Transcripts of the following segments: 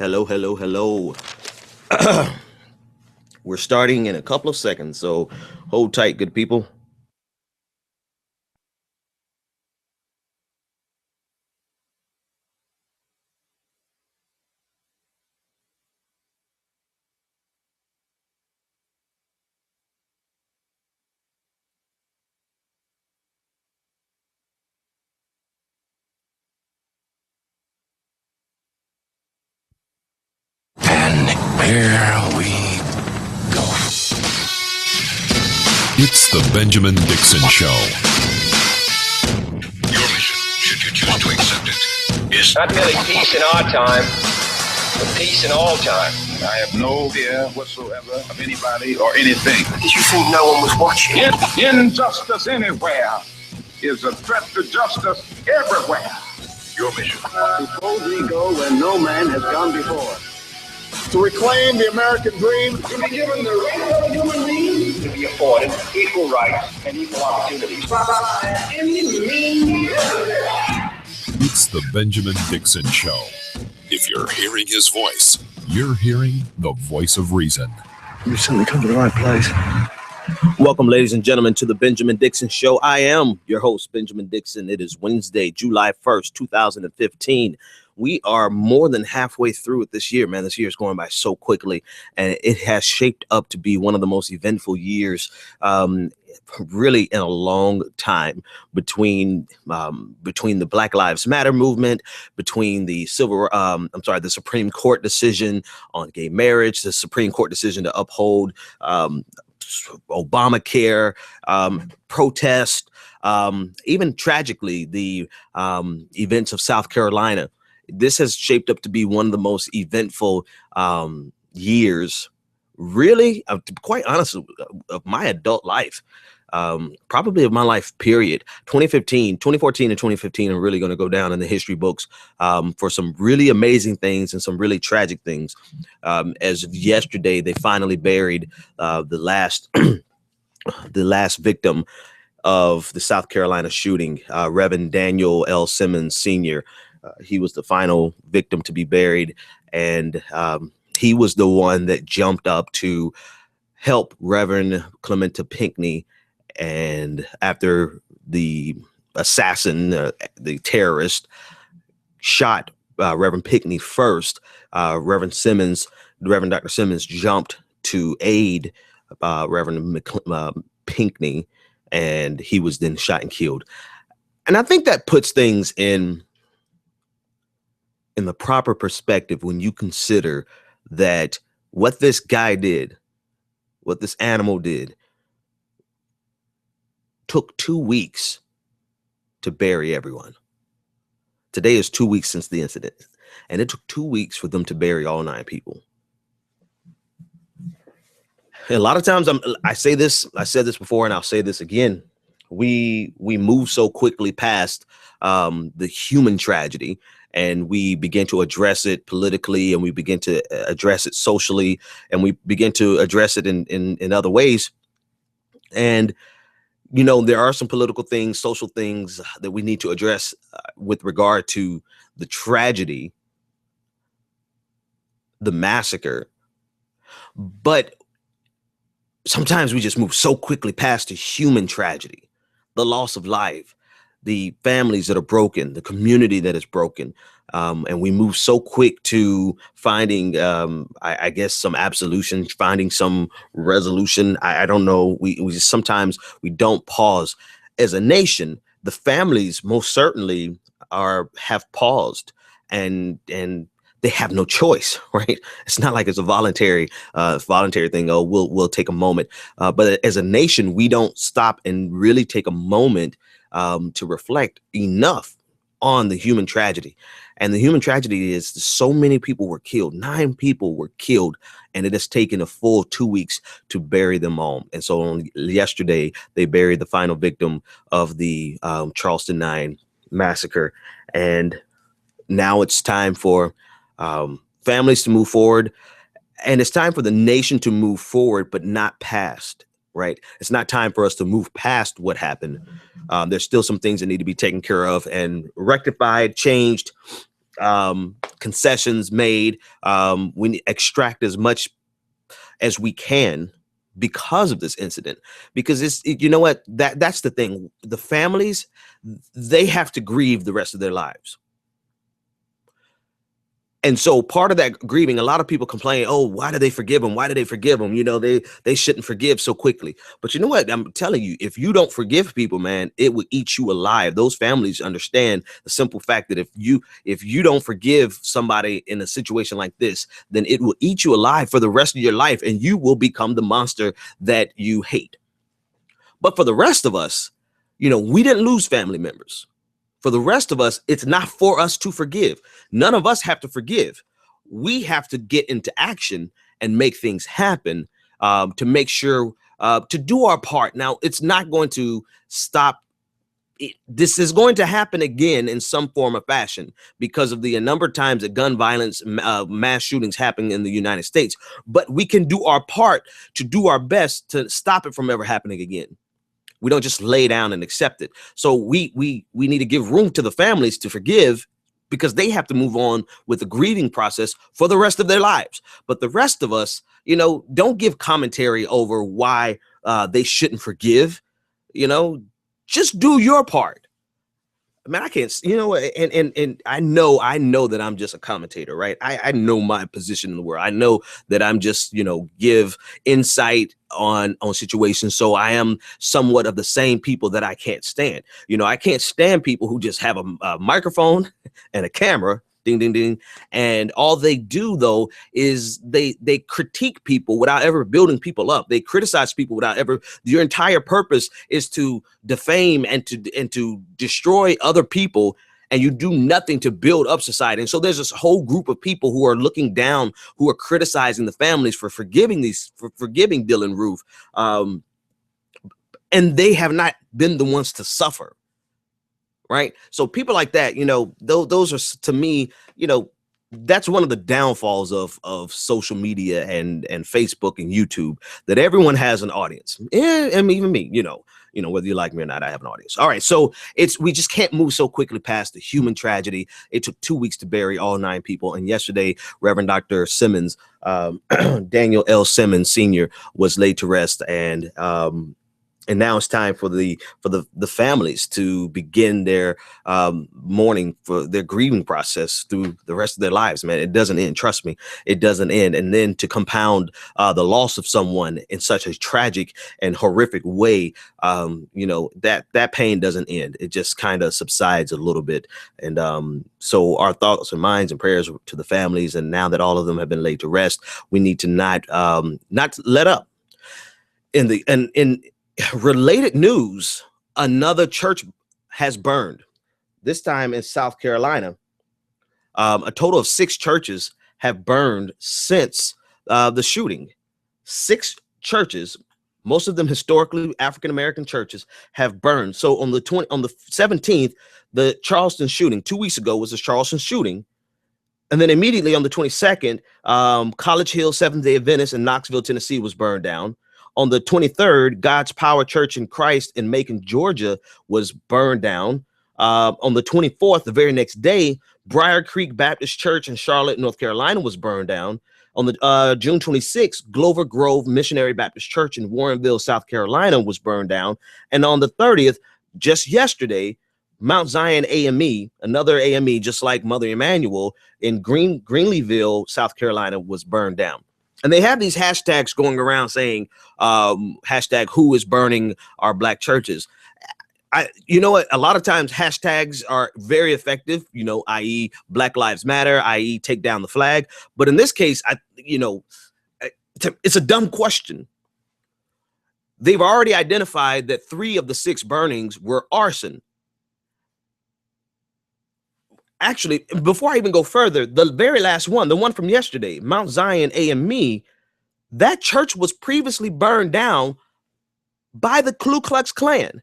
Hello, hello, hello. We're starting in a couple of seconds, so hold tight, good people. And here we go. It's the Benjamin Dixon Show. Your mission, should you choose to accept it, is Not merely peace in our time, but peace in all time. I have no fear whatsoever of anybody or anything. Did you think no one was watching? Injustice anywhere is a threat to justice everywhere. your mission. To boldly go where no man has gone before. To reclaim the American dream. To be given the right of human beings to be afforded equal rights and equal opportunities. It's the Benjamin Dixon Show. If you're hearing his voice, you're hearing the voice of reason. You've certainly come to the right place. Welcome, ladies and gentlemen, to the Benjamin Dixon Show. I am your host, Benjamin Dixon. It is Wednesday, July 1st, 2015. We are more than halfway through it this year, man. This year is going by so quickly, and it has shaped up to be one of the most eventful years, really in a long time, between the Black Lives Matter movement, between the the Supreme Court decision on gay marriage, the Supreme Court decision to uphold Obamacare, protest, even tragically, the events of South Carolina. This has shaped up to be one of the most eventful years, really, to be quite honest, of my adult life, probably of my life, period. 2014 and 2015 are really going to go down in the history books for some really amazing things and some really tragic things. As of yesterday, they finally buried the last victim of the South Carolina shooting, Reverend Daniel L. Simmons Sr. He was the final victim to be buried, and he was the one that jumped up to help Reverend Clementa Pinckney. And after the assassin, the terrorist, shot Reverend Pinckney first, Reverend Dr. Simmons jumped to aid Reverend Pinckney, and he was then shot and killed. And I think that puts things in the proper perspective when you consider that what this guy did, what this animal did, took 2 weeks to bury everyone. Today is 2 weeks since the incident, and it took 2 weeks for them to bury all 9 people. And a lot of times I said this before, and I'll say this again. We move so quickly past the human tragedy, and we begin to address it politically, and we begin to address it socially, and we begin to address it in other ways. And, you know, there are some political things, social things that we need to address with regard to the tragedy, the massacre. But sometimes we just move so quickly past the human tragedy, the loss of life, the families that are broken, the community that is broken. And we move so quick to finding, I guess, some absolution, finding some resolution. I don't know. We just, sometimes we don't pause. As a nation, the families most certainly have paused, and they have no choice, right? It's not like it's a voluntary thing. Oh, we'll take a moment. But as a nation, we don't stop and really take a moment to reflect enough on the human tragedy. And the human tragedy is so many people were killed. 9 people were killed, and it has taken a full 2 weeks to bury them all. And so yesterday, they buried the final victim of the Charleston 9 massacre. And now it's time for families to move forward, and it's time for the nation to move forward, but not past, right? It's not time for us to move past what happened. There's still some things that need to be taken care of and rectified, changed, concessions made. We extract as much as we can because of this incident, because you know what, that's the thing. The families, they have to grieve the rest of their lives. And so part of that grieving, a lot of people complain, oh, why did they forgive him? Why did they forgive him? You know, they shouldn't forgive so quickly. But you know what? I'm telling you, if you don't forgive people, man, it will eat you alive. Those families understand the simple fact that if you don't forgive somebody in a situation like this, then it will eat you alive for the rest of your life, and you will become the monster that you hate. But for the rest of us, you know, we didn't lose family members. For the rest of us, it's not for us to forgive. None of us have to forgive. We have to get into action and make things happen, to make sure, to do our part. Now, it's not going to stop. This is going to happen again in some form or fashion because of the number of times that gun violence, mass shootings happen in the United States. But we can do our part to do our best to stop it from ever happening again. We don't just lay down and accept it. So we need to give room to the families to forgive, because they have to move on with the grieving process for the rest of their lives. But the rest of us, you know, don't give commentary over why they shouldn't forgive. You know, just do your part. Man, I can't, you know, and I know that I'm just a commentator, right? I know my position in the world. I know that I'm just, you know, give insight on situations. So I am somewhat of the same people that I can't stand. You know, I can't stand people who just have a microphone and a camera, ding, ding, ding. And all they do, though, is they critique people without ever building people up. They criticize people without ever. Your entire purpose is to defame and to destroy other people, and you do nothing to build up society. And so there's this whole group of people who are looking down, who are criticizing the families for forgiving Dylann Roof, and they have not been the ones to suffer. Right. So people like that, you know, those are, to me, you know, that's one of the downfalls of social media and Facebook and YouTube, that everyone has an audience. And even me, you know, whether you like me or not, I have an audience. All right. So we just can't move so quickly past the human tragedy. It took 2 weeks to bury all 9 people. And yesterday, Reverend Dr. Simmons, Daniel L. Simmons Sr., was laid to rest. And now it's time for the families to begin their mourning, for their grieving process through the rest of their lives. Man, it doesn't end. Trust me, it doesn't end. And then to compound the loss of someone in such a tragic and horrific way, you know, that pain doesn't end. It just kind of subsides a little bit. And so our thoughts and minds and prayers to the families. And now that all of them have been laid to rest, we need to not let up. In related news, another church has burned, this time in South Carolina. A total of 6 churches have burned since the shooting. 6 churches, most of them historically African-American churches, have burned. So on the 17th, the Charleston shooting, 2 weeks ago, was the Charleston shooting. And then immediately on the 22nd, College Hill Seventh-day Adventist in Knoxville, Tennessee, was burned down. On the 23rd, God's Power Church in Christ in Macon, Georgia, was burned down. On the 24th, the very next day, Briar Creek Baptist Church in Charlotte, North Carolina, was burned down. On the June 26th, Glover Grove Missionary Baptist Church in Warrenville, South Carolina, was burned down. And on the 30th, just yesterday, Mount Zion AME, another AME, just like Mother Emanuel, in Greenleeville, South Carolina, was burned down. And they have these hashtags going around saying, hashtag who is burning our Black churches. You know what? A lot of times hashtags are very effective, you know, i.e. Black Lives Matter, i.e. take down the flag. But in this case, it's a dumb question. They've already identified that 3 of the 6 burnings were arson. Actually, before I even go further, the very last one, the one from yesterday, Mount Zion AME, that church was previously burned down by the Ku Klux Klan.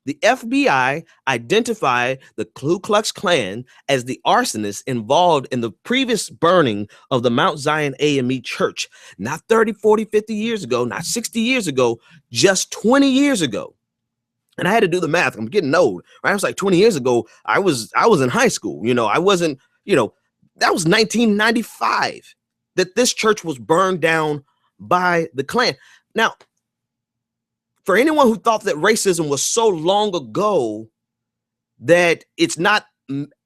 The FBI identified the Ku Klux Klan as the arsonist involved in the previous burning of the Mount Zion AME church, not 30, 40, 50 years ago, not 60 years ago, just 20 years ago. And I had to do the math. I'm getting old. Right? I was like 20 years ago. I was in high school. I wasn't. That was 1995 that this church was burned down by the Klan. Now, for anyone who thought that racism was so long ago that it's not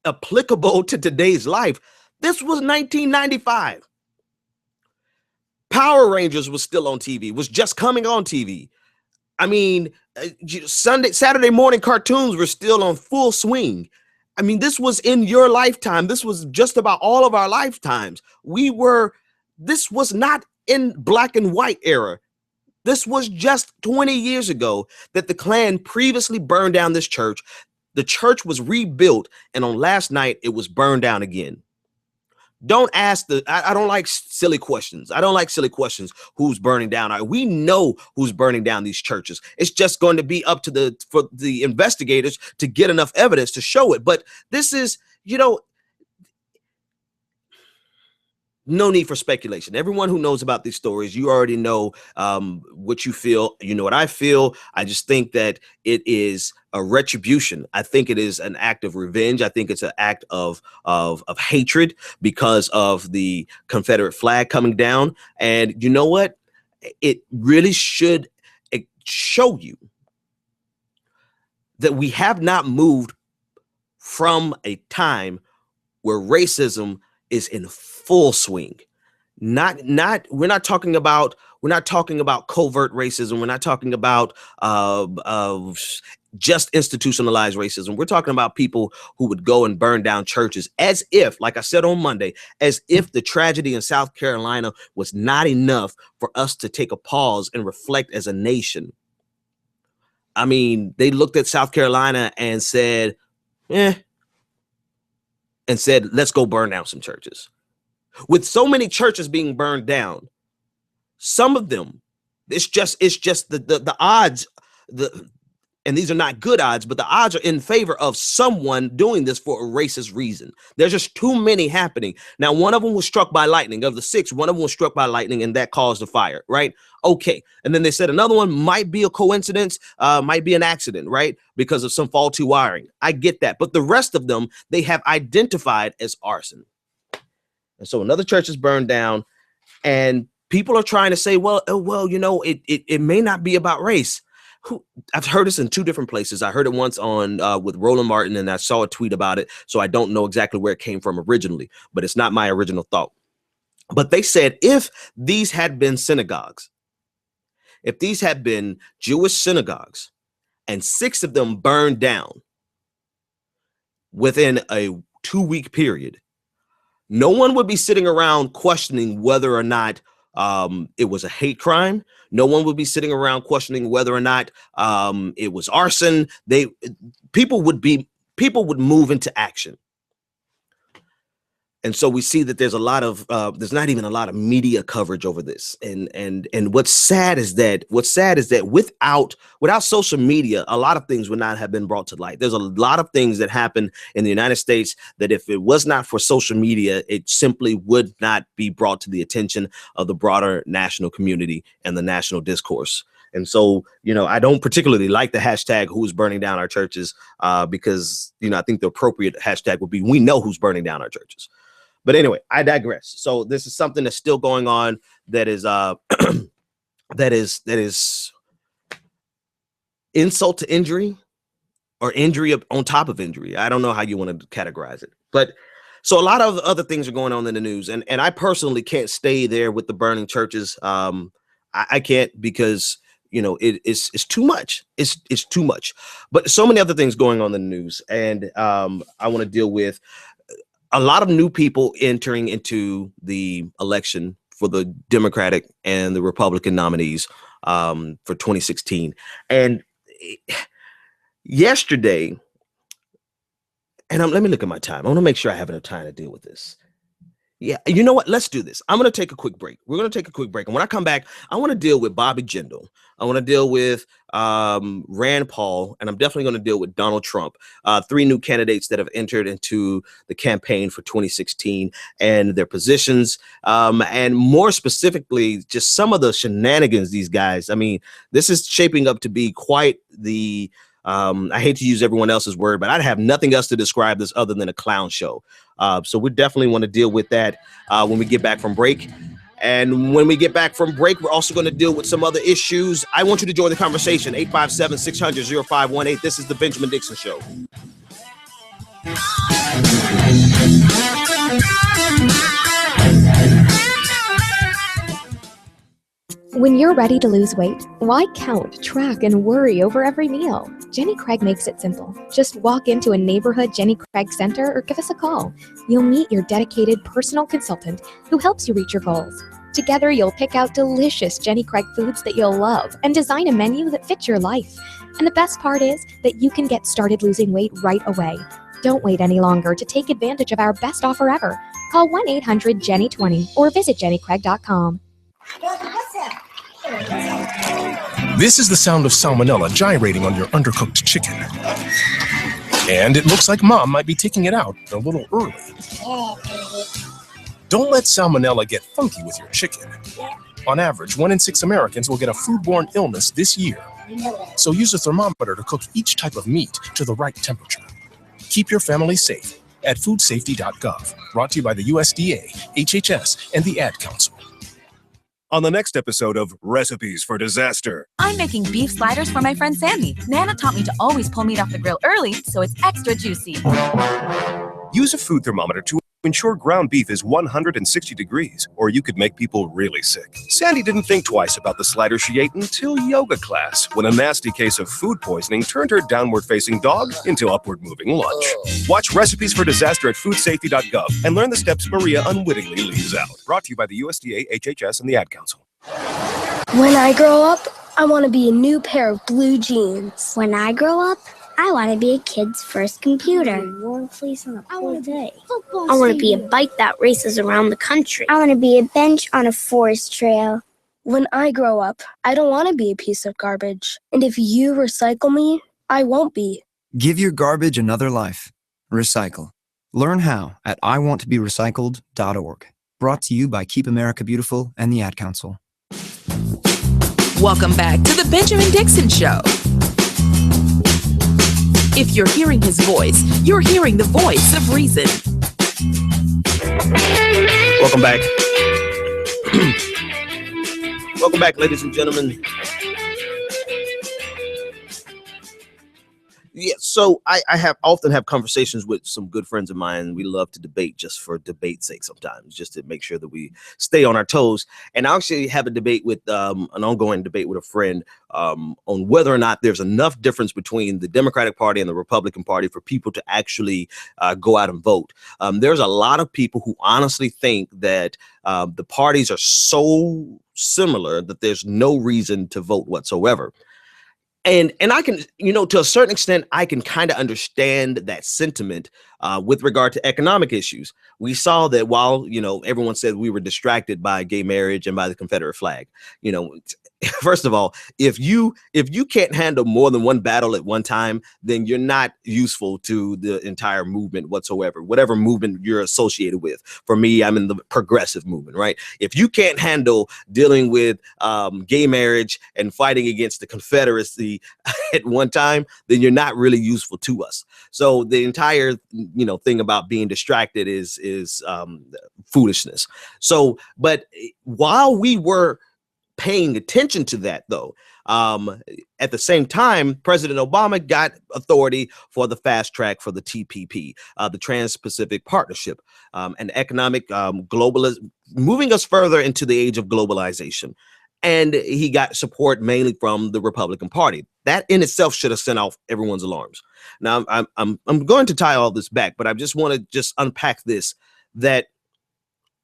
applicable to today's life, this was 1995. Power Rangers was still on TV, was just coming on TV. I mean, Saturday morning cartoons were still on full swing. I mean, this was in your lifetime. This was just about all of our lifetimes. This was not in black and white era. This was just 20 years ago that the Klan previously burned down this church. The church was rebuilt, and on last night, it was burned down again. Don't ask I don't like silly questions. I don't like silly questions. Who's burning down? We know who's burning down these churches. It's just going to be up to for the investigators to get enough evidence to show it. But this is, no need for speculation. Everyone who knows about these stories, you already know what you feel. You know what I feel. I just think that it is a retribution. I think it is an act of revenge. I think it's an act of hatred because of the Confederate flag coming down. And you know what? It really should show you that we have not moved from a time where racism is in full swing. We're not talking about covert racism. We're not talking about just institutionalized racism. We're talking about people who would go and burn down churches as if, like I said on Monday, as if the tragedy in South Carolina was not enough for us to take a pause and reflect as a nation. I mean, they looked at South Carolina and said, let's go burn down some churches. With so many churches being burned down, some of them, it's just the odds, and these are not good odds, but the odds are in favor of someone doing this for a racist reason. There's just too many happening. Now, one of them was struck by lightning. Of the 6, one of them was struck by lightning, and that caused the fire, right? Okay. And then they said another one might be a coincidence, might be an accident, right? Because of some faulty wiring. I get that. But the rest of them, they have identified as arson. And so another church is burned down, and people are trying to say, well, it may not be about race. I've heard this in 2 different places. I heard it once on with Roland Martin, and I saw a tweet about it. So I don't know exactly where it came from originally, but it's not my original thought. But they said if these had been synagogues, if these had been Jewish synagogues, and 6 of them burned down within a 2-week period, no one would be sitting around questioning whether or not it was a hate crime. No one would be sitting around questioning whether or not it was arson. People would move into action. And so we see that there's there's not even a lot of media coverage over this. And what's sad is that without social media, a lot of things would not have been brought to light. There's a lot of things that happen in the United States that if it was not for social media, it simply would not be brought to the attention of the broader national community and the national discourse. And so, I don't particularly like the hashtag who's burning down our churches because, I think the appropriate hashtag would be we know who's burning down our churches. But anyway, I digress. So this is something that's still going on that is that is insult to injury or injury on top of injury. I don't know how you want to categorize it. But so a lot of other things are going on in the news. And I personally can't stay there with the burning churches. I can't because, it's too much. It's too much. But so many other things going on in the news. And I want to deal with a lot of new people entering into the election for the Democratic and the Republican nominees for 2016. And yesterday, and let me look at my time. I want to make sure I have enough time to deal with this. Yeah, you know what? Let's do this. I'm going to take a quick break. We're going to take a quick break. And when I come back, I want to deal with Bobby Jindal. I want to deal with Rand Paul, and I'm definitely going to deal with Donald Trump. 3 new candidates that have entered into the campaign for 2016 and their positions. And more specifically, just some of the shenanigans these guys. I mean, this is shaping up to be quite the I hate to use everyone else's word, but I'd have nothing else to describe this other than a clown show. So we definitely want to deal with that when we get back from break. And when we get back from break, we're also going to deal with some other issues. I want you to join the conversation. 857-600-0518. This is the Benjamin Dixon Show. When you're ready to lose weight, why count, track, and worry over every meal? Jenny Craig makes it simple. Just walk into a neighborhood Jenny Craig center or give us a call. You'll meet your dedicated personal consultant who helps you reach your goals. Together, you'll pick out delicious Jenny Craig foods that you'll love and design a menu that fits your life. And the best part is that you can get started losing weight right away. Don't wait any longer to take advantage of our best offer ever. Call 1-800-JENNY20 or visit jennycraig.com. This is the sound of salmonella gyrating on your undercooked chicken. And it looks like Mom might be taking it out a little early. Don't let salmonella get funky with your chicken. On average, 1 in 6 Americans will get a foodborne illness this year. So use a thermometer to cook each type of meat to the right temperature. Keep your family safe at foodsafety.gov. Brought to you by the USDA, HHS, and the Ad Council. On the next episode of Recipes for Disaster. I'm making beef sliders for my friend Sandy. Nana taught me to always pull meat off the grill early so it's extra juicy. Use a food thermometer to ensure ground beef is 160 degrees, or you could make people really sick. Sandy didn't think twice about the slider she ate until yoga class, when a nasty case of food poisoning turned her downward-facing dog into upward-moving lunch. Watch Recipes for Disaster at foodsafety.gov and learn the steps Maria unwittingly leaves out. Brought to you by the USDA, HHS, and the Ad Council. When I grow up, I want to be a new pair of blue jeans. When I grow up, I want to be a kid's first computer. Warm fleece on a cold day. I want to be a bike that races around the country. I want to be a bench on a forest trail. When I grow up, I don't want to be a piece of garbage. And if you recycle me, I won't be. Give your garbage another life. Recycle. Learn how at iwanttoberecycled.org. Brought to you by Keep America Beautiful and the Ad Council. Welcome back to the Benjamin Dixon Show. If you're hearing his voice, you're hearing the voice of reason. Welcome back. Welcome back, ladies and gentlemen. Yeah, so I often have conversations with some good friends of mine. We love to debate just for debate's sake sometimes, just to make sure that we stay on our toes. And I actually have a debate with an ongoing debate with a friend on whether or not there's enough difference between the Democratic Party and the Republican Party for people to actually go out and vote. There's a lot of people who honestly think that the parties are so similar that there's no reason to vote whatsoever. And I can, to a certain extent, I can kind of understand that sentiment with regard to economic issues. We saw that while, everyone said we were distracted by gay marriage and by the Confederate flag, first of all, if you can't handle more than one battle at one time, then you're not useful to the entire movement whatsoever, whatever movement you're associated with. For me, I'm in the progressive movement, right? If you can't handle dealing with gay marriage and fighting against the Confederacy at one time, then you're not really useful to us. So the entire, thing about being distracted is foolishness. So, but while we were paying attention to that, though, at the same time, President Obama got authority for the fast track for the TPP, the Trans-Pacific Partnership, and economic globalism, moving us further into the age of globalization. And he got support mainly from the Republican Party. That in itself should have sent off everyone's alarms. Now, I'm going to tie all this back, but I just want to just unpack this, that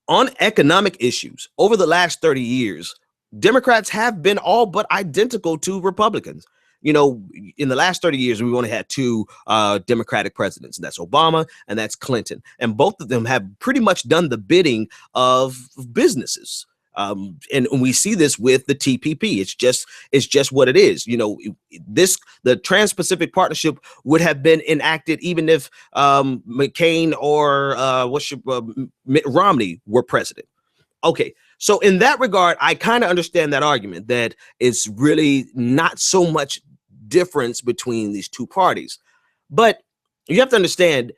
on economic issues over the last 30 years, Democrats have been all but identical to Republicans. In the last 30 years, we've only had two Democratic presidents, and that's Obama and that's Clinton. And both of them have pretty much done the bidding of businesses. And we see this with the TPP. It's just what it is. The Trans-Pacific Partnership would have been enacted even if McCain or Mitt Romney were president. Okay, so in that regard, I kind of understand that argument that it's really not so much difference between these two parties. But you have to understand,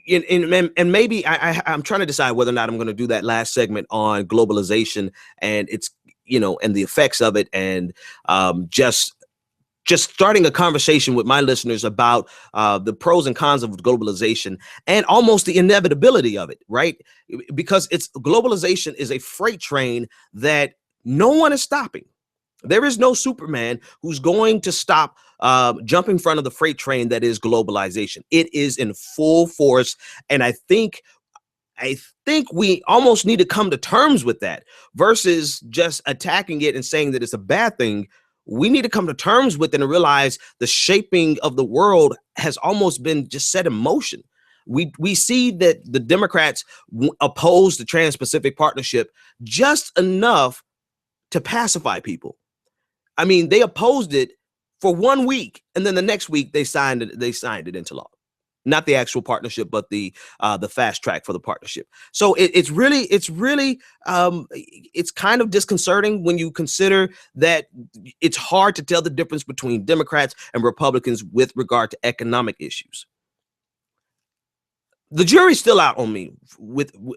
and maybe I'm trying to decide whether or not I'm going to do that last segment on globalization and its, and the effects of it, and just starting a conversation with my listeners about the pros and cons of globalization and almost the inevitability of it, right? Because globalization is a freight train that no one is stopping. There is no Superman who's going to stop jump in front of the freight train that is globalization. It is in full force, and I think we almost need to come to terms with that versus just attacking it and saying that it's a bad thing. We need to come to terms with it and realize the shaping of the world has almost been just set in motion. We see that the Democrats oppose the Trans-Pacific Partnership just enough to pacify people. I mean, they opposed it for 1 week, and then the next week they signed it into law. Not the actual partnership, but the fast track for the partnership. So it's kind of disconcerting when you consider that it's hard to tell the difference between Democrats and Republicans with regard to economic issues. The jury's still out on me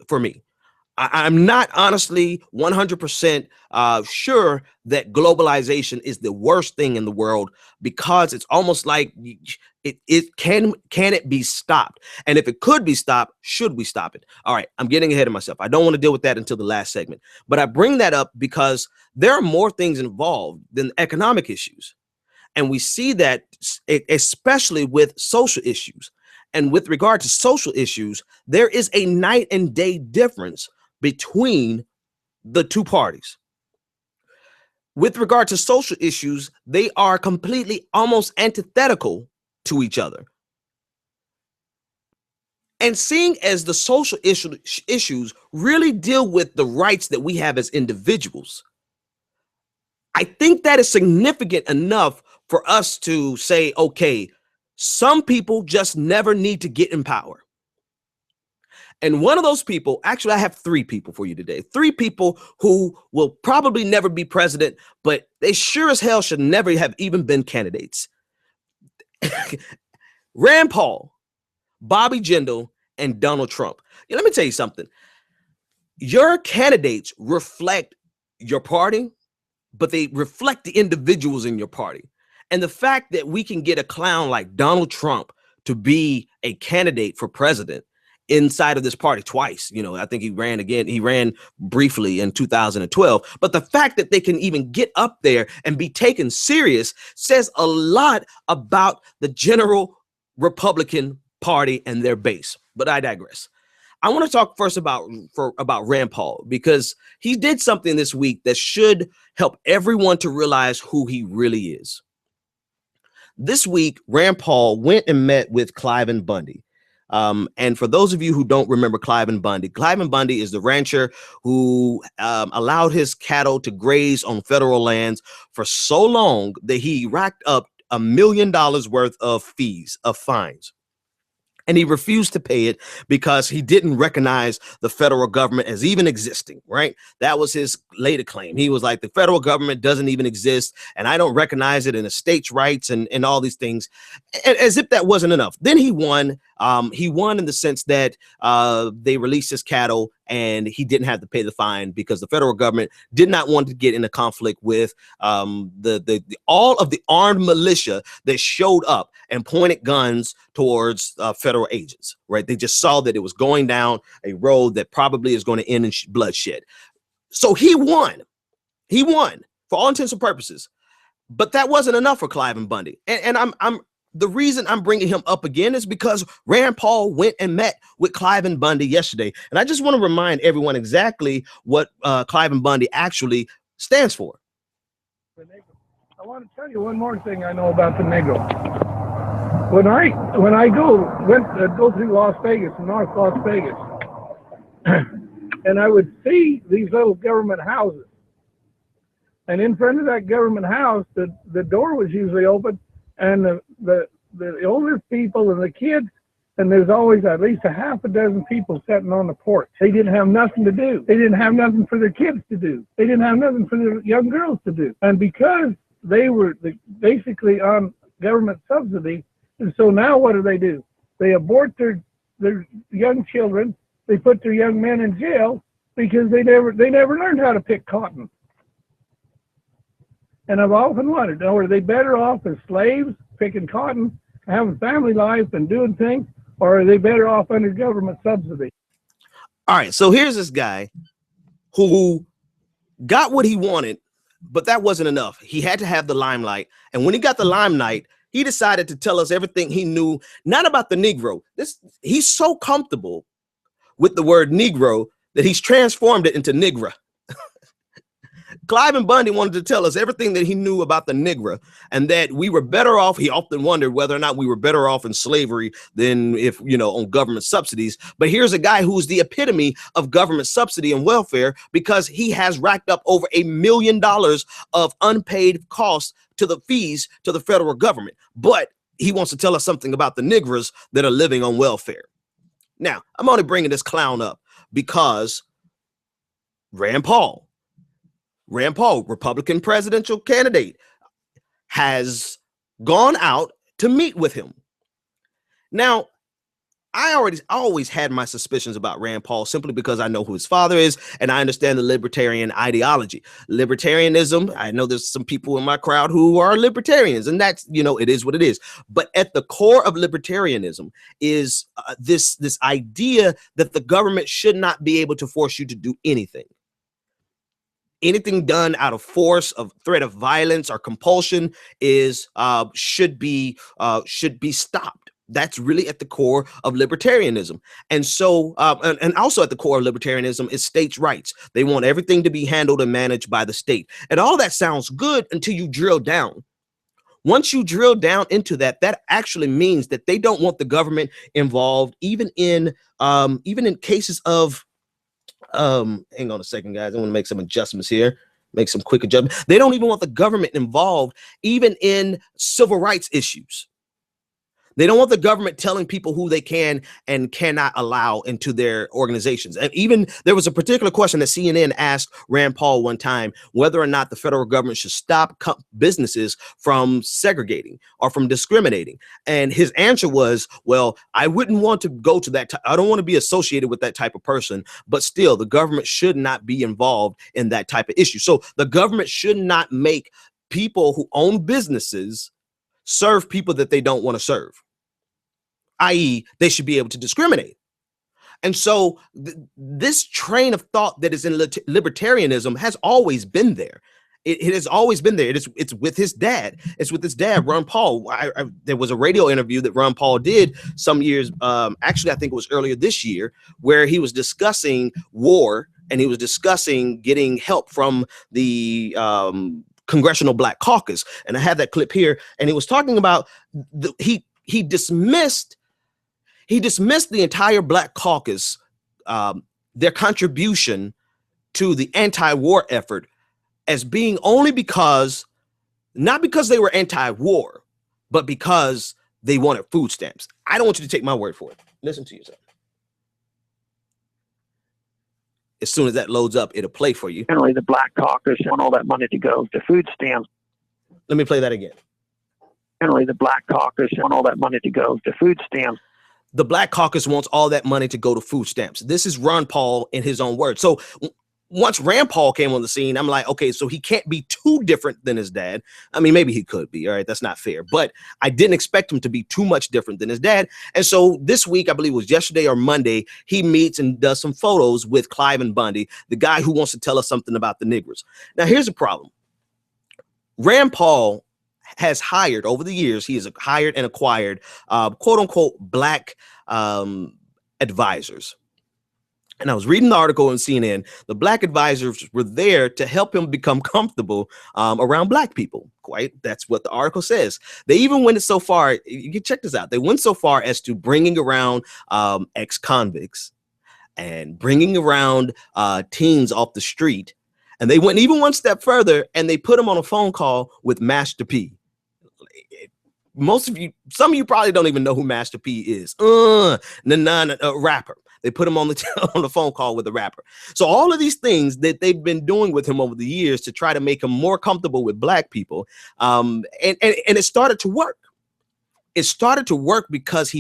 for me. I'm not honestly 100% sure that globalization is the worst thing in the world, because it's almost like can it be stopped? And if it could be stopped, should we stop it? All right, I'm getting ahead of myself. I don't want to deal with that until the last segment, but I bring that up because there are more things involved than economic issues. And we see that especially with social issues. And with regard to social issues, there is a night and day difference between the two parties. With regard to social issues, they are completely almost antithetical to each other. And seeing as the social issues really deal with the rights that we have as individuals, I think that is significant enough for us to say, okay, some people just never need to get in power. And one of those people, actually, I have 3 people for you today. 3 people who will probably never be president, but they sure as hell should never have even been candidates. Rand Paul, Bobby Jindal, and Donald Trump. Yeah, let me tell you something. Your candidates reflect your party, but they reflect the individuals in your party. And the fact that we can get a clown like Donald Trump to be a candidate for president inside of this party twice, I think he ran again. He ran briefly in 2012. But the fact that they can even get up there and be taken serious says a lot about the general Republican Party and their base. But I digress. I want to talk first about Rand Paul, because he did something this week that should help everyone to realize who he really is. This week, Rand Paul went and met with Cliven Bundy. And for those of you who don't remember Cliven Bundy is the rancher who allowed his cattle to graze on federal lands for so long that he racked up $1 million worth of fines. And he refused to pay it because he didn't recognize the federal government as even existing, right? That was his later claim. He was like, the federal government doesn't even exist, and I don't recognize it in the states' rights and all these things, as if that wasn't enough. Then he won. He won in the sense that they released his cattle and he didn't have to pay the fine because the federal government did not want to get in a conflict with all of the armed militia that showed up and pointed guns towards federal agents, right? They just saw that it was going down a road that probably is going to end in bloodshed. So he won. He won for all intents and purposes. But that wasn't enough for Cliven Bundy. And the reason I'm bringing him up again is because Rand Paul went and met with Cliven Bundy yesterday. And I just want to remind everyone exactly what Cliven Bundy actually stands for. I want to tell you one more thing I know about the Negro. When I go through Las Vegas, North Las Vegas, and I would see these little government houses. And in front of that government house, the door was usually open, and the older people and the kids, and there's always at least a half a dozen people sitting on the porch. They didn't have nothing to do. They didn't have nothing for their kids to do. They didn't have nothing for their young girls to do. And because they were basically on government subsidy. And so now what do? They abort their young children. They put their young men in jail because they never learned how to pick cotton. And I've often wondered, are they better off as slaves picking cotton, having family life and doing things, or are they better off under government subsidy? All right, so here's this guy who got what he wanted, but that wasn't enough. He had to have the limelight. And when he got the limelight, he decided to tell us everything he knew, not about the Negro. He's so comfortable with the word Negro that he's transformed it into Nigra. Cliven Bundy wanted to tell us everything that he knew about the Negro, and that we were better off. He often wondered whether or not we were better off in slavery than if, on government subsidies. But here's a guy who's the epitome of government subsidy and welfare, because he has racked up over $1 million of unpaid costs to the fees to the federal government. But he wants to tell us something about the Negroes that are living on welfare. Now, I'm only bringing this clown up because Rand Paul, Republican presidential candidate, has gone out to meet with him. Now, I always had my suspicions about Rand Paul simply because I know who his father is and I understand the libertarian ideology. Libertarianism, I know there's some people in my crowd who are libertarians, and that's, it is what it is. But at the core of libertarianism is this idea that the government should not be able to force you to do anything. Anything done out of force, of threat of violence or compulsion should be stopped. That's really at the core of libertarianism. And so, and also at the core of libertarianism is states' rights. They want everything to be handled and managed by the state. And all that sounds good until you drill down. Once you drill down into that, that actually means that they don't want the government involved, even in cases of, hang on a second, guys. I want to make some adjustments here, make some quick adjustments. They don't even want the government involved, even in civil rights issues. They don't want the government telling people who they can and cannot allow into their organizations. And even there was a particular question that CNN asked Rand Paul one time, whether or not the federal government should stop businesses from segregating or from discriminating. And his answer was, well, I wouldn't want to go to that. I don't want to be associated with that type of person, but still the government should not be involved in that type of issue. So the government should not make people who own businesses serve people that they don't want to serve, i.e., they should be able to discriminate. And so this train of thought that is in libertarianism has always been there. It has always been there. It's with his dad. It's with his dad, Ron Paul. There was a radio interview that Ron Paul did some years, actually, I think it was earlier this year, where he was discussing war and he was discussing getting help from the Congressional Black Caucus. And I have that clip here. And he was talking about he dismissed the entire Black Caucus, their contribution to the anti-war effort, as being only because, not because they were anti-war, but because they wanted food stamps. I don't want you to take my word for it. Listen to yourself. As soon as that loads up, it'll play for you. Generally, the Black Caucus want all that money to go to food stamps. Let me play that again. Generally, the Black Caucus want all that money to go to food stamps. The Black Caucus wants all that money to go to food stamps. This is Ron Paul in his own words. So once Rand Paul came on the scene, I'm like, okay, so he can't be too different than his dad. I mean, maybe he could be, all right, that's not fair. But I didn't expect him to be too much different than his dad. And so this week, I believe it was yesterday or Monday, he meets and does some photos with Cliven Bundy, the guy who wants to tell us something about the Negroes. Now, here's the problem. Rand Paul has hired over the years, he has hired and acquired quote unquote Black advisors. And I was reading the article on CNN. The Black advisors were there to help him become comfortable around Black people. That's what the article says. They even went so far, you can check this out. They went so far as to bringing around ex-convicts and bringing around teens off the street. And they went even one step further and they put him on a phone call with Master P. Most of you, some of you probably don't even know who Master P is. A rapper. They put him on the phone call with a rapper. So all of these things that they've been doing with him over the years to try to make him more comfortable with Black people, and it started to work. It started to work because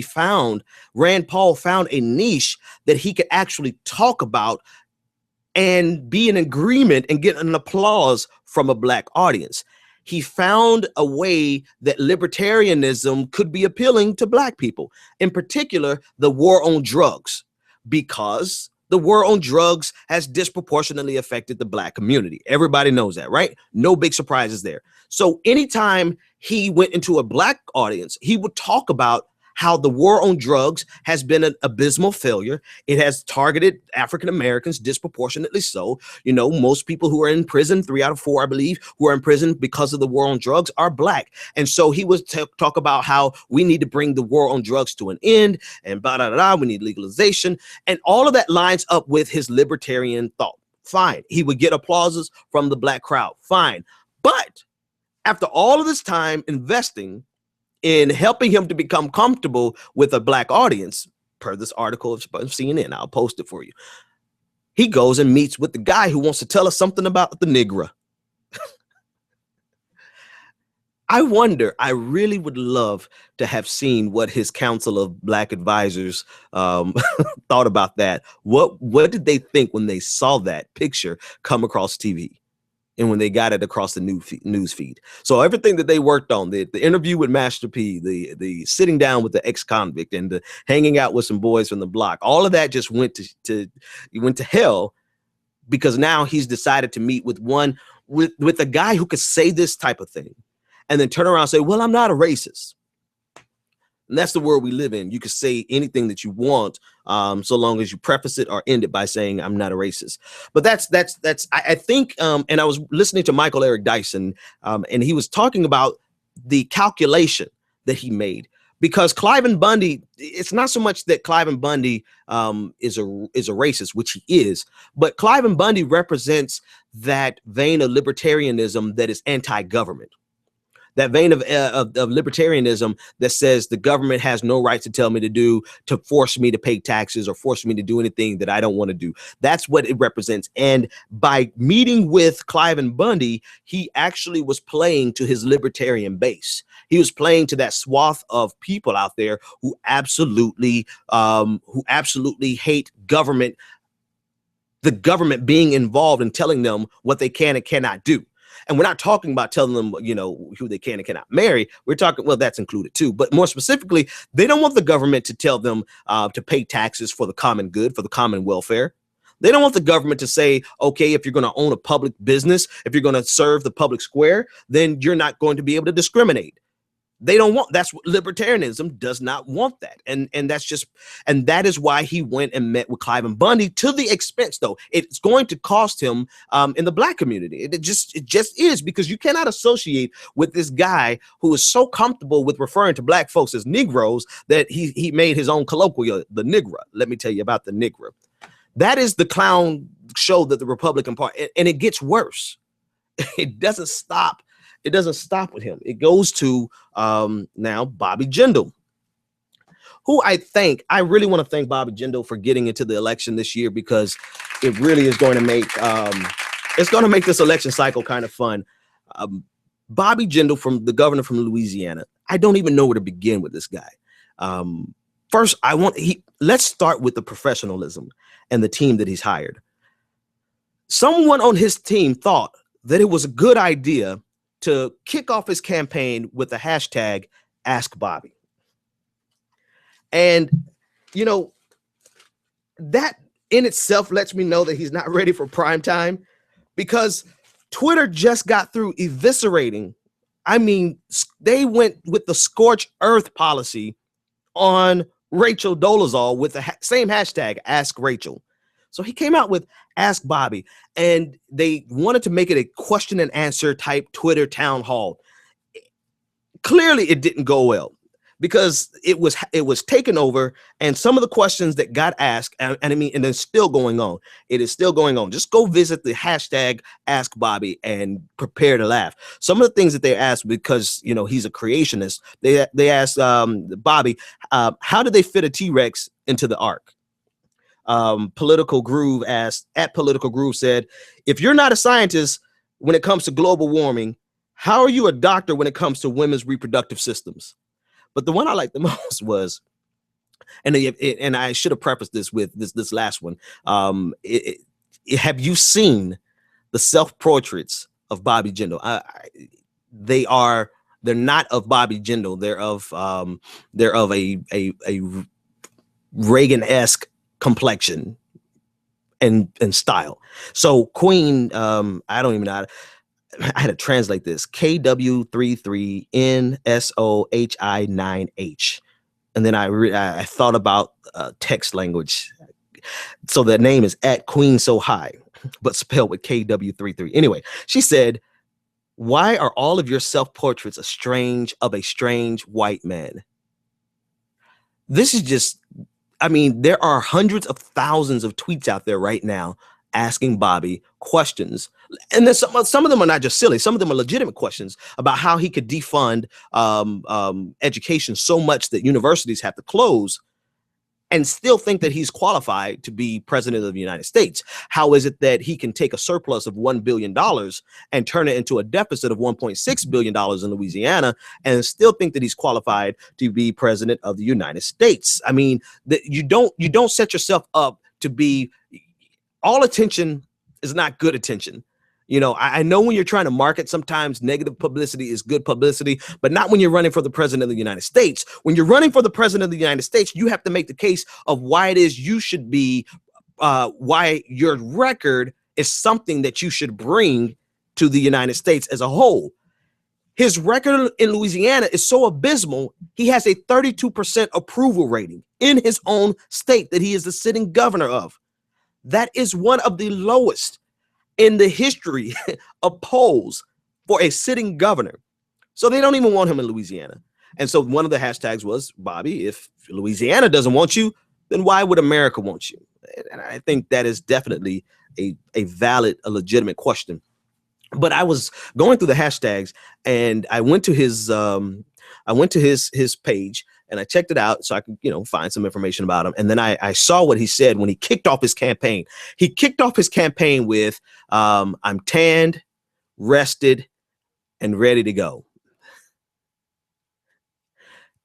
Rand Paul found a niche that he could actually talk about and be in agreement and get an applause from a Black audience. He found a way that libertarianism could be appealing to Black people, in particular, the war on drugs, because the war on drugs has disproportionately affected the Black community. Everybody knows that, right? No big surprises there. So anytime he went into a Black audience, he would talk about how the war on drugs has been an abysmal failure. It has targeted African Americans disproportionately so. You know, most people who are in prison, 3 out of 4, I believe, who are in prison because of the war on drugs are Black. And so he would talk about how we need to bring the war on drugs to an end and blah, blah, blah, blah, we need legalization. And all of that lines up with his libertarian thought. Fine. He would get applauses from the Black crowd. Fine. But after all of this time investing in helping him to become comfortable with a Black audience, per this article of CNN, I'll post it for you. He goes and meets with the guy who wants to tell us something about the Negro. I wonder, I really would love to have seen what his council of Black advisors thought about that. What did they think when they saw that picture come across TV? And when they got it across the news feed. So everything that they worked on, the interview with Master P, the sitting down with the ex-convict and the hanging out with some boys from the block, all of that just went to hell, because now he's decided to meet with a guy who could say this type of thing and then turn around and say, well, I'm not a racist. And that's the world we live in. You can say anything that you want, so long as you preface it or end it by saying I'm not a racist. But that's I think, and I was listening to Michael Eric Dyson, and he was talking about the calculation that he made, because Cliven Bundy, it's not so much that Cliven Bundy is a racist, which he is, but Cliven Bundy represents that vein of libertarianism that is anti-government. That vein of libertarianism that says the government has no right to tell me to force me to pay taxes or force me to do anything that I don't want to do. That's what it represents. And by meeting with Cliven Bundy, he actually was playing to his libertarian base. He was playing to that swath of people out there who absolutely hate government, the government being involved in telling them what they can and cannot do. And we're not talking about telling them, you know, who they can and cannot marry. We're talking, well, that's included too. But more specifically, they don't want the government to tell them to pay taxes for the common good, for the common welfare. They don't want the government to say, okay, if you're going to own a public business, if you're going to serve the public square, then you're not going to be able to discriminate. They don't want, that's what libertarianism does not want that. And that is why he went and met with Cliven Bundy, to the expense, though. It's going to cost him in the Black community. It just is, because you cannot associate with this guy who is so comfortable with referring to Black folks as Negroes that he made his own colloquial, the Negro. Let me tell you about the Negro. That is the clown show that the Republican Party, and it gets worse. It doesn't stop. It doesn't stop with him. It goes to now Bobby Jindal, who I really want to thank Bobby Jindal for getting into the election this year, because it really is going to make this election cycle kind of fun. Bobby Jindal, the governor from Louisiana. I don't even know where to begin with this guy. First, let's start with the professionalism and the team that he's hired. Someone on his team thought that it was a good idea to kick off his campaign with the hashtag Ask Bobby. And, you know, that in itself lets me know that he's not ready for prime time, because Twitter just got through eviscerating. I mean, they went with the scorched earth policy on Rachel Dolezal with the same hashtag, Ask Rachel. So he came out with Ask Bobby, and they wanted to make it a question and answer type Twitter town hall. Clearly, it didn't go well, because it was taken over, and some of the questions that got asked, and it's still going on. It is still going on. Just go visit the hashtag Ask Bobby and prepare to laugh. Some of the things that they asked, because you know he's a creationist, they asked Bobby, how did they fit a T-Rex into the Ark? Political Groove asked, at Political Groove said, if you're not a scientist when it comes to global warming, how are you a doctor when it comes to women's reproductive systems? But the one I liked the most was, and I should have prefaced this with this last one. Have you seen the self-portraits of Bobby Jindal? They're not of Bobby Jindal. They're of a Reagan-esque complexion and style. So Queen, I don't even know how to, I had to translate this. KW33NSOHI9H. And then I thought about text language. So the name is at Queen So High, but spelled with KW33. Anyway, she said, "Why are all of your self-portraits of a strange white man?" This is just, I mean, there are hundreds of thousands of tweets out there right now asking Bobby questions. And then some of them are not just silly. Some of them are legitimate questions about how he could defund education so much that universities have to close and still think that he's qualified to be president of the United States. How is it that he can take a surplus of $1 billion and turn it into a deficit of $1.6 billion in Louisiana and still think that he's qualified to be president of the United States? I mean, you don't set yourself up to be, all attention is not good attention. You know, I know when you're trying to market, sometimes negative publicity is good publicity, but not when you're running for the president of the United States. When you're running for the president of the United States, you have to make the case of why it is you should be, why your record is something that you should bring to the United States as a whole. His record in Louisiana is so abysmal, he has a 32% approval rating in his own state that he is the sitting governor of. That is one of the lowest in the history of polls for a sitting governor. So they don't even want him in Louisiana. And so one of the hashtags was, Bobby, if Louisiana doesn't want you, then why would America want you? And I think that is definitely a valid, a legitimate question. But I was going through the hashtags and I went to his page and I checked it out so I could, find some information about him. And then I saw what he said when he kicked off his campaign. He kicked off his campaign with, "I'm tanned, rested, and ready to go."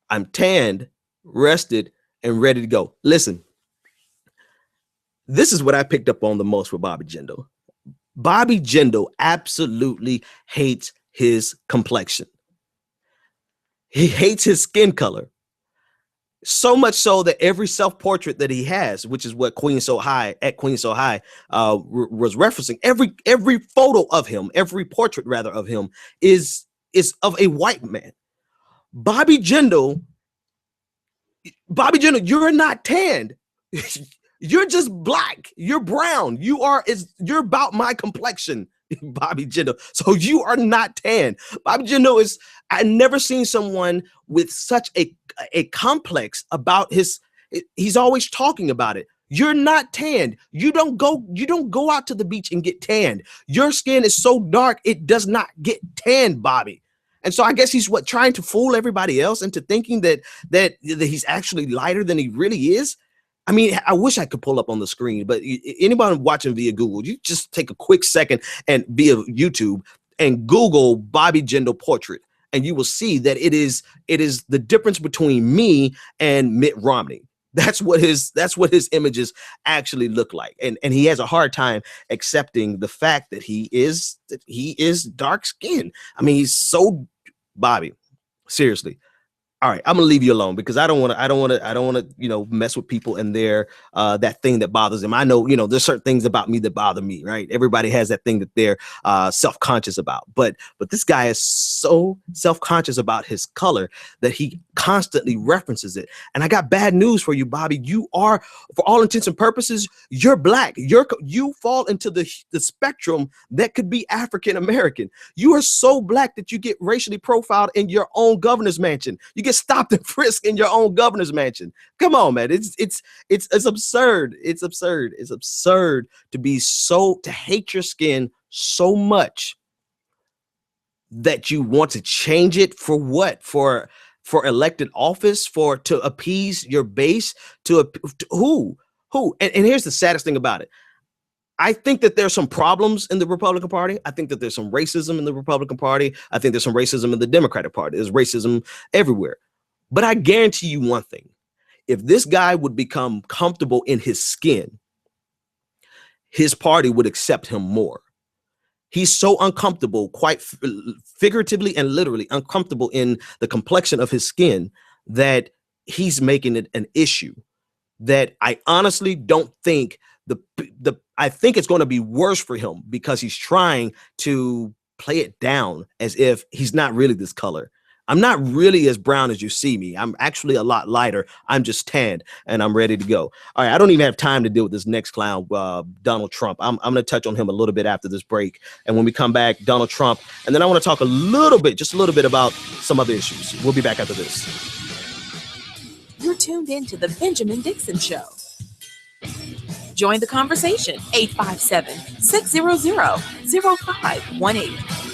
I'm tanned, rested, and ready to go. Listen, this is what I picked up on the most with Bobby Jindal. Bobby Jindal absolutely hates his complexion. He hates his skin color. So much so that every self-portrait that he has, which is what Queen So High was referencing, every photo of him, every portrait rather of him is of a white man. Bobby Jindal, you're not tanned. You're just black. You're brown. You're about my complexion, Bobby Jindal. So you are not tan. Bobby Jindal is, I've never seen someone with such a complex about he's always talking about it. You're not tanned. You don't go out to the beach and get tanned. Your skin is so dark, it does not get tanned, Bobby. And so I guess he's trying to fool everybody else into thinking that he's actually lighter than he really is. I mean, I wish I could pull up on the screen, but anybody watching via Google, you just take a quick second and via YouTube and Google Bobby Jindal portrait, and you will see that it is the difference between me and Mitt Romney. That's what his images actually look like, and he has a hard time accepting the fact that he is dark skinned. I mean, he's so, Bobby, seriously. All right, I'm gonna leave you alone because I don't want to, mess with people and their that thing that bothers them. I know, there's certain things about me that bother me, right? Everybody has that thing that they're self-conscious about. But this guy is so self-conscious about his color that he constantly references it. And I got bad news for you, Bobby. You are, for all intents and purposes, you're black. You fall into the spectrum that could be African American. You are so black that you get racially profiled in your own governor's mansion. You get stopped and frisked in your own governor's mansion. Come on, man. It's absurd. It's absurd. It's absurd to hate your skin so much that you want to change it for what? For elected office, to appease your base, to who? And here's the saddest thing about it. I think that there's some problems in the Republican Party. I think that there's some racism in the Republican Party. I think there's some racism in the Democratic Party. There's racism everywhere. But I guarantee you one thing. If this guy would become comfortable in his skin, his party would accept him more. He's so uncomfortable, quite figuratively and literally uncomfortable in the complexion of his skin, that he's making it an issue that I honestly don't think I think it's going to be worse for him, because he's trying to play it down as if he's not really this color. I'm not really as brown as you see me. I'm actually a lot lighter. I'm just tanned, and I'm ready to go. All right, I don't even have time to deal with this next clown, Donald Trump. I'm going to touch on him a little bit after this break. And when we come back, Donald Trump. And then I want to talk just a little bit about some other issues. We'll be back after this. You're tuned in to The Benjamin Dixon Show. Join the conversation, 857-600-0518.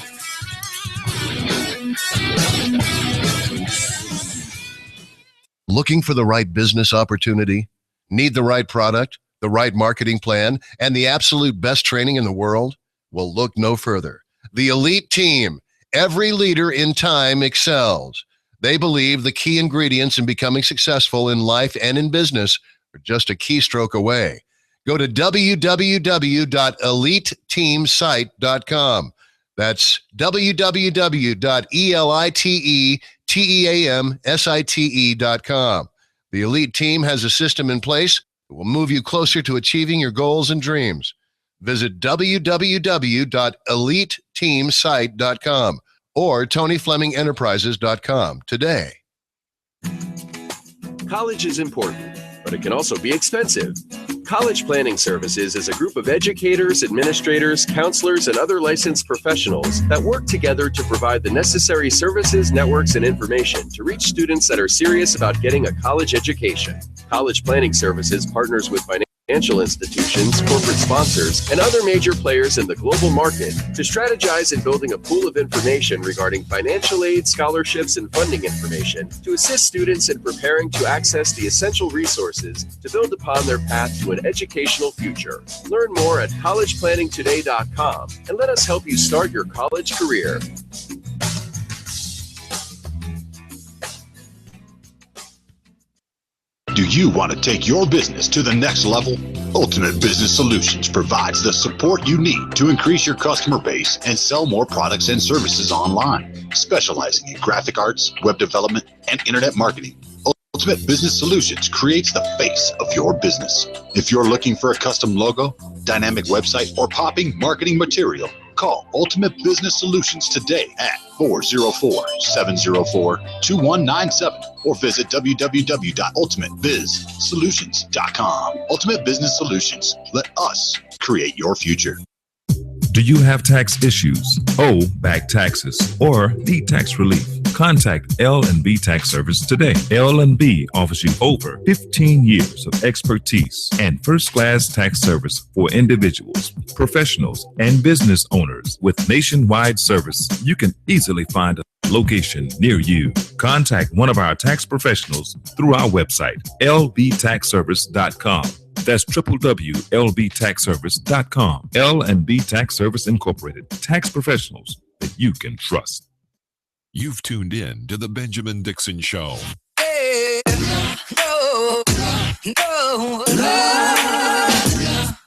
Looking for the right business opportunity? Need the right product, the right marketing plan, and the absolute best training in the world? Well, look no further. The Elite Team. Every leader in time excels. They believe the key ingredients in becoming successful in life and in business are just a keystroke away. Go to www.eliteteamsite.com. That's www.eliteteamsite.com. The Elite Team has a system in place that will move you closer to achieving your goals and dreams. Visit www.eliteteamsite.com or TonyFlemingEnterprises.com today. College is important, but it can also be expensive. College Planning Services is a group of educators, administrators, counselors, and other licensed professionals that work together to provide the necessary services, networks, and information to reach students that are serious about getting a college education. College Planning Services partners with financial institutions, corporate sponsors, and other major players in the global market to strategize in building a pool of information regarding financial aid, scholarships, and funding information to assist students in preparing to access the essential resources to build upon their path to an educational future. Learn more at collegeplanningtoday.com and let us help you start your college career. Do you want to take your business to the next level? Ultimate Business Solutions provides the support you need to increase your customer base and sell more products and services online. Specializing in graphic arts, web development, and internet marketing, Ultimate Business Solutions creates the face of your business. If you're looking for a custom logo, dynamic website, or popping marketing material, call Ultimate Business Solutions today at 404-704-2197 or visit www.ultimatebizsolutions.com. Ultimate Business Solutions. Let us create your future. Do you have tax issues, owe back taxes, or need tax relief? Contact L&B Tax Service today. L&B offers you over 15 years of expertise and first-class tax service for individuals, professionals, and business owners. With nationwide service, you can easily find a location near you. Contact one of our tax professionals through our website, lbtaxservice.com. That's www.lbtaxservice.com. L&B Tax Service Incorporated. Tax professionals that you can trust. You've tuned in to The Benjamin Dixon Show. Hey, no,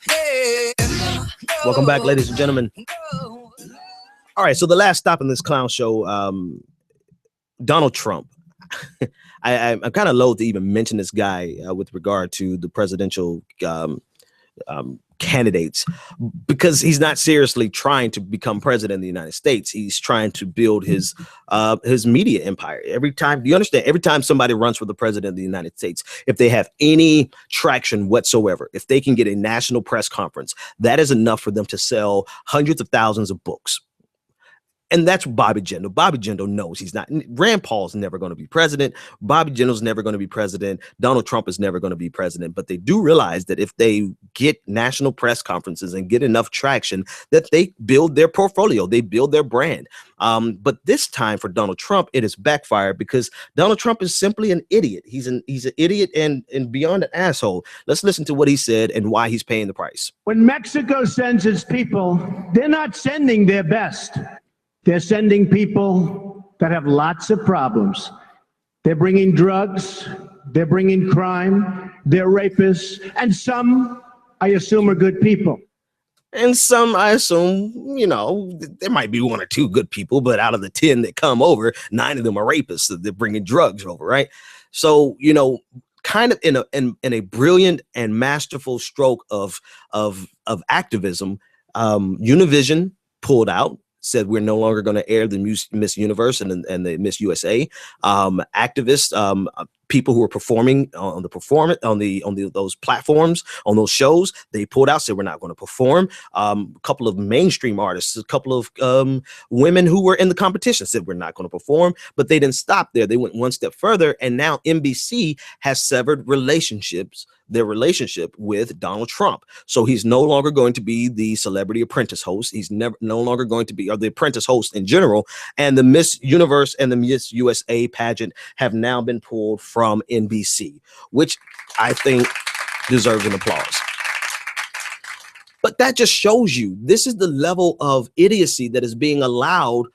hey, welcome back, ladies and gentlemen. All right, so the last stop in this clown show, Donald Trump. I'm kind of loath to even mention this guy with regard to the presidential candidates, because he's not seriously trying to become president of the United States. He's trying to build his media empire. Every time, do you understand? Every time somebody runs for the president of the United States, if they have any traction whatsoever, if they can get a national press conference, that is enough for them to sell hundreds of thousands of books. And that's Bobby Jindal. Bobby Jindal knows he's not. Rand Paul's never going to be president. Bobby Jindal's never going to be president. Donald Trump is never going to be president. But they do realize that if they get national press conferences and get enough traction, that they build their portfolio, they build their brand. But this time for Donald Trump, it has backfired because Donald Trump is simply an idiot. He's an idiot and beyond an asshole. Let's listen to what he said and why he's paying the price. When Mexico sends its people, they're not sending their best. They're sending people that have lots of problems. They're bringing drugs, they're bringing crime, they're rapists, and some, I assume, are good people. And some, I assume, you know, there might be 1 or 2 good people, but out of the 10 that come over, 9 of them are rapists. They're bringing drugs over, right? So, you know, kind of in a brilliant and masterful stroke of activism, Univision pulled out, said we're no longer going to air the Miss Universe and the Miss USA. Activists, people who were performing on those platforms, on those shows, they pulled out, said we're not going to perform. A couple of mainstream artists, a couple of women who were in the competition said we're not going to perform, but they didn't stop there. They went one step further, and now NBC has severed their relationship with Donald Trump. So he's no longer going to be the Celebrity Apprentice host. He's no longer going to be, or the Apprentice host in general. And the Miss Universe and the Miss USA pageant have now been pulled from NBC, which I think deserves an applause. But that just shows you this is the level of idiocy that is being allowed,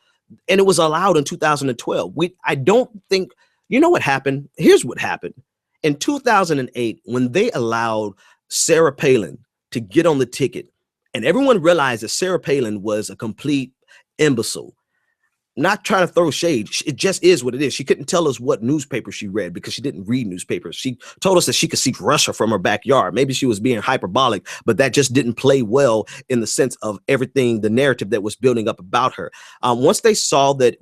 and it was allowed in 2012. I don't think, you know what happened? Here's what happened. In 2008, when they allowed Sarah Palin to get on the ticket, and everyone realized that Sarah Palin was a complete imbecile, not trying to throw shade. It just is what it is. She couldn't tell us what newspaper she read because she didn't read newspapers. She told us that she could see Russia from her backyard. Maybe she was being hyperbolic, but that just didn't play well in the sense of everything, the narrative that was building up about her. Once they saw that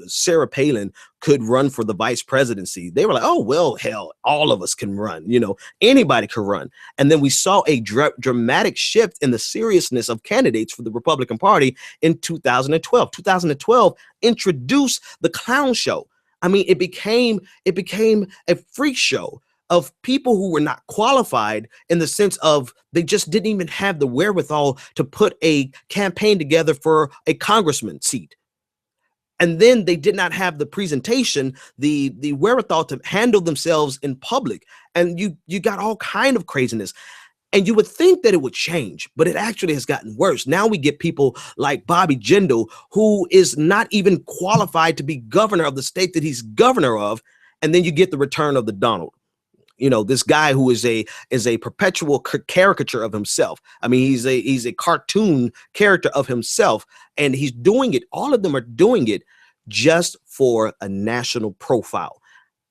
Sarah Palin could run for the vice presidency, they were like, oh, well, hell, all of us can run. You know, anybody can run. And then we saw a dramatic shift in the seriousness of candidates for the Republican Party in 2012. 2012 introduced the clown show. I mean, it became a freak show of people who were not qualified in the sense of they just didn't even have the wherewithal to put a campaign together for a congressman seat. And then they did not have the presentation, the wherewithal to handle themselves in public. And you got all kind of craziness. And you would think that it would change, but it actually has gotten worse. Now we get people like Bobby Jindal, who is not even qualified to be governor of the state that he's governor of. And then you get the return of the Donald. You know, this guy who is a perpetual caricature of himself. I mean, he's a cartoon character of himself, and he's doing it. All of them are doing it just for a national profile.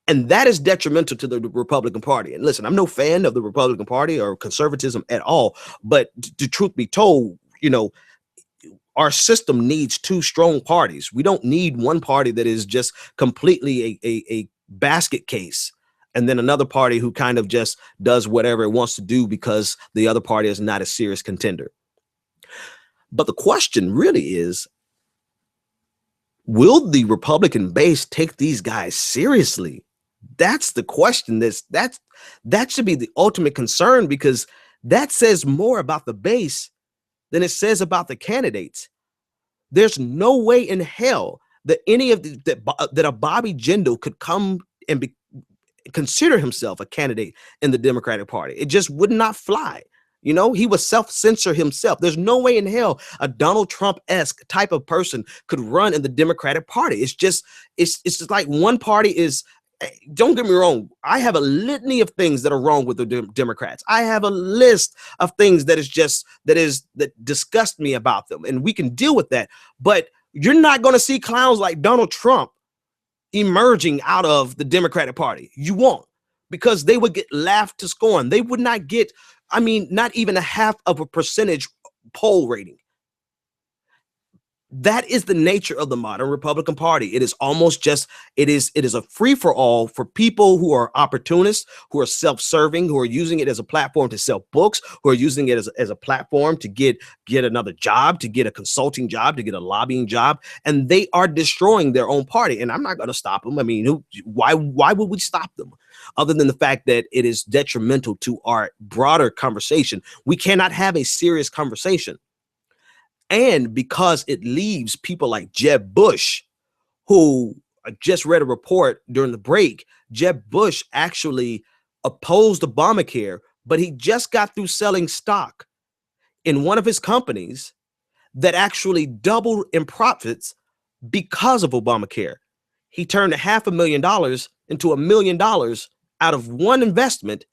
And that is detrimental to the Republican Party. And listen, I'm no fan of the Republican Party or conservatism at all. But the truth be told, you know, our system needs 2 strong parties. We don't need one party that is just completely a basket case, and then another party who kind of just does whatever it wants to do because the other party is not a serious contender. But the question really is, will the Republican base take these guys seriously? That's the question. That should be the ultimate concern, because that says more about the base than it says about the candidates. There's no way in hell that any of that a Bobby Jindal could come and consider himself a candidate in the Democratic Party. It just would not fly. You know, he would self-censor himself. There's no way in hell a Donald Trump-esque type of person could run in the Democratic Party. It's just like one party is. Don't get me wrong. I have a litany of things that are wrong with the Democrats. I have a list of things that disgust me about them, and we can deal with that. But you're not going to see clowns like Donald Trump emerging out of the Democratic Party. You won't, because they would get laughed to scorn. They would not get, I mean, not even 0.5% poll rating. That is the nature of the modern Republican Party. It is almost just, it is a free-for-all for people who are opportunists, who are self-serving, who are using it as a platform to sell books, who are using it as a platform to get another job, to get a consulting job, to get a lobbying job, and they are destroying their own party. And I'm not going to stop them. I mean, why would we stop them? Other than the fact that it is detrimental to our broader conversation. We cannot have a serious conversation. And because it leaves people like Jeb Bush, who I just read a report during the break, Jeb Bush actually opposed Obamacare, but he just got through selling stock in one of his companies that actually doubled in profits because of Obamacare. He turned $500,000 into $1 million out of one investment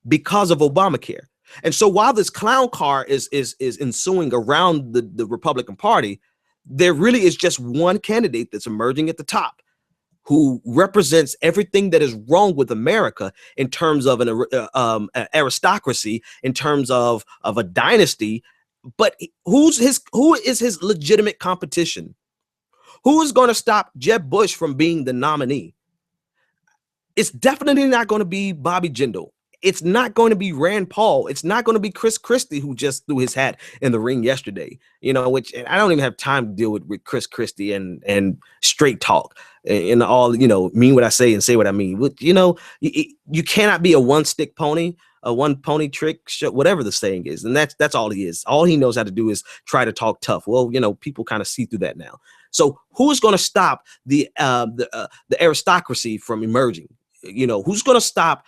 because of Obamacare. And so while this clown car is ensuing around the Republican Party, there really is just one candidate that's emerging at the top who represents everything that is wrong with America in terms of an aristocracy, in terms of a dynasty. But who is his legitimate competition? Who is going to stop Jeb Bush from being the nominee? It's definitely not going to be Bobby Jindal. It's not going to be Rand Paul. It's not going to be Chris Christie, who just threw his hat in the ring yesterday. Which I don't even have time to deal with Chris Christie and straight talk and all, mean what I say and say what I mean. You cannot be a one-stick pony, a one-pony trick show, whatever the saying is. And that's all he is. All he knows how to do is try to talk tough. Well, people kind of see through that now. So who's going to stop the aristocracy from emerging? Who's going to stop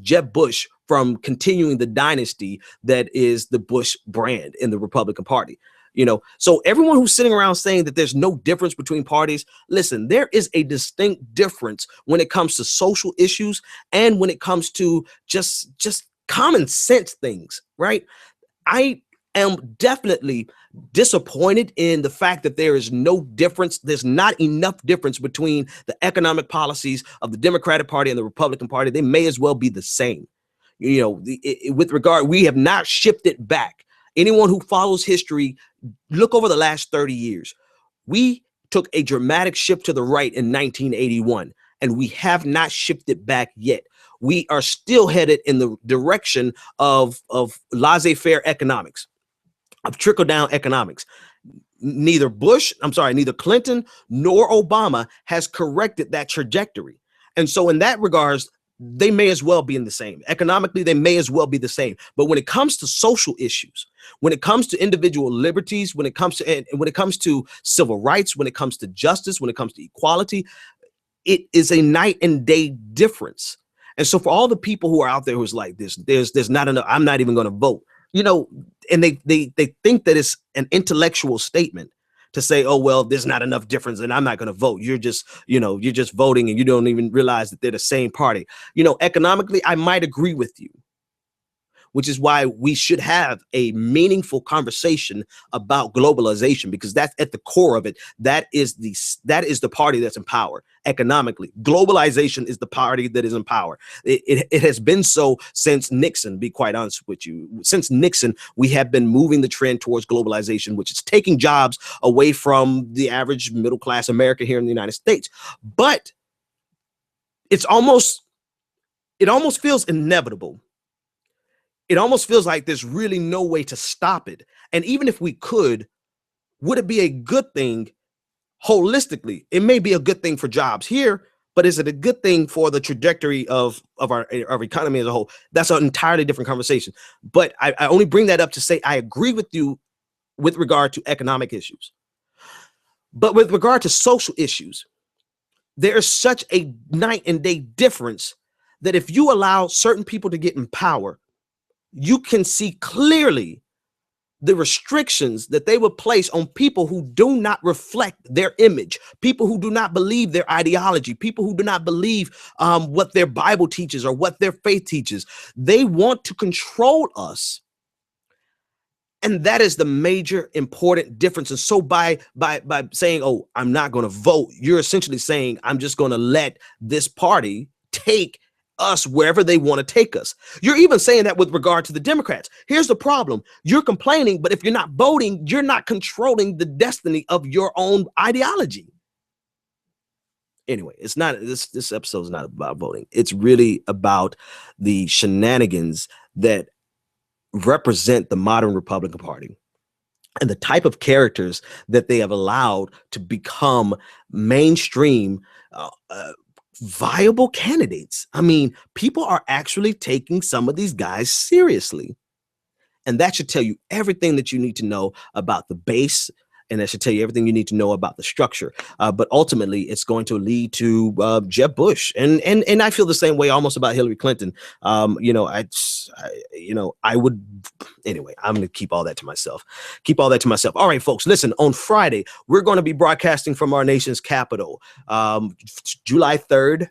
Jeb Bush from continuing the dynasty that is the Bush brand in the Republican Party? So everyone who's sitting around saying that there's no difference between parties, listen, there is a distinct difference when it comes to social issues and when it comes to just common sense things, right? I am definitely disappointed in the fact that there is no difference. There's not enough difference between the economic policies of the Democratic Party and the Republican Party. They may as well be the same. With regard, we have not shifted back. Anyone who follows history, look over the last 30 years. We took a dramatic shift to the right in 1981, and we have not shifted back yet. We are still headed in the direction of laissez-faire economics, of trickle-down economics. Neither Clinton nor Obama has corrected that trajectory. And so in that regards, they may as well be in the same. Economically, they may as well be the same. But when it comes to social issues, when it comes to individual liberties, when it comes to civil rights, when it comes to justice, when it comes to equality, it is a night and day difference. And so for all the people who are out there who's like this, there's not enough, I'm not even going to vote, and they think that it's an intellectual statement to say, oh, well, there's not enough difference and I'm not going to vote. You're just voting and you don't even realize that they're the same party. Economically, I might agree with you, which is why we should have a meaningful conversation about globalization, because that's at the core of it. That is the party that's in power economically. Globalization is the party that is in power. It has been so since Nixon, be quite honest with you. Since Nixon, we have been moving the trend towards globalization, which is taking jobs away from the average middle class American here in the United States. But it almost feels inevitable. It almost feels like there's really no way to stop it. And even if we could, would it be a good thing holistically? It may be a good thing for jobs here, but is it a good thing for the trajectory of our economy as a whole? That's an entirely different conversation. But I only bring that up to say I agree with you with regard to economic issues. But with regard to social issues, there is such a night and day difference that if you allow certain people to get in power, you can see clearly the restrictions that they would place on people who do not reflect their image, people who do not believe their ideology, people who do not believe what their Bible teaches or what their faith teaches. They want to control us. And that is the major important difference. And so by saying, oh, I'm not going to vote, you're essentially saying, I'm just going to let this party take us wherever they want to take us. You're even saying that with regard to the Democrats. Here's the problem. You're complaining, but if you're not voting, you're not controlling the destiny of your own ideology. Anyway, it's not, this episode is not about voting. It's really about the shenanigans that represent the modern Republican Party and the type of characters that they have allowed to become mainstream, viable candidates. I mean, people are actually taking some of these guys seriously. And that should tell you everything that you need to know about the base and that should tell you everything you need to know about the structure. But ultimately, it's going to lead to Jeb Bush, and I feel the same way almost about Hillary Clinton. I would anyway. I'm going to keep all that to myself. All right, folks. Listen, on Friday we're going to be broadcasting from our nation's capital. July 3rd,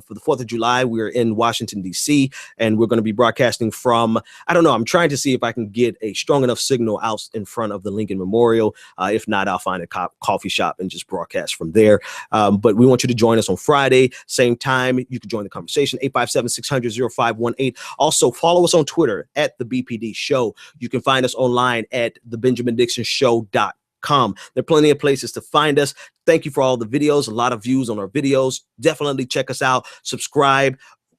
for the 4th of July, we're in Washington D.C. and we're going to be broadcasting from. I don't know. I'm trying to see if I can get a strong enough signal out in front of the Lincoln Memorial. If not, I'll find a coffee shop and just broadcast from there. But we want you to join us on Friday, same time. You can join the conversation, 857-600-0518. Also, follow us on Twitter at The BPD Show. You can find us online at thebenjamindixonshow.com. There are plenty of places to find us. Thank you for all the videos, a lot of views on our videos. Definitely check us out, subscribe.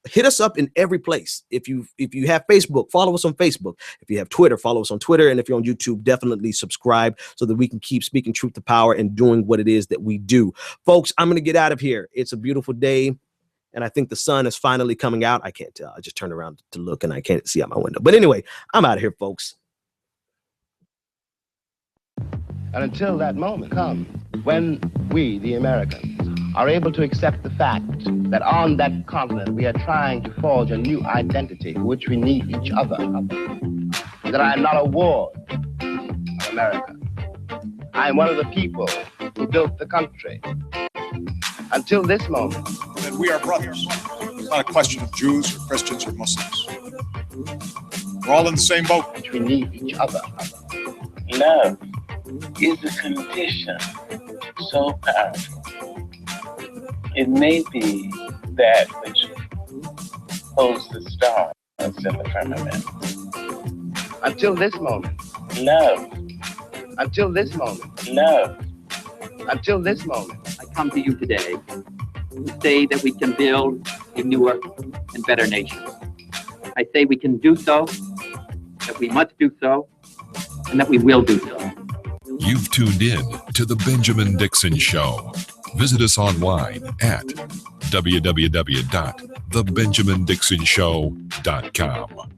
Hit us up in every place. If you have Facebook, follow us on Facebook. If you have Twitter, follow us on Twitter. And if you're on YouTube, definitely subscribe so that we can keep speaking truth to power and doing what it is that we do. Folks, I'm going to get out of here. It's a beautiful day, and I think the sun is finally coming out. I can't tell. I just turned around to look, and I can't see out my window. But anyway, I'm out of here, folks. And until that moment comes, when we, the Americans, are able to accept the fact that on that continent we are trying to forge a new identity for which we need each other, that I am not a ward of America. I am one of the people who built the country. Until this moment. That we are brothers. It's not a question of Jews or Christians or Muslims. We're all in the same boat. We need each other. Love is a condition so powerful. It may be that which holds the stars in the firmament. Until this moment. Love. Until this moment. Love. Until this moment. I come to you today to say that we can build a newer and better nation. I say we can do so, that we must do so, and that we will do so. You've tuned in to The Benjamin Dixon Show. Visit us online at www.thebenjamindixonshow.com.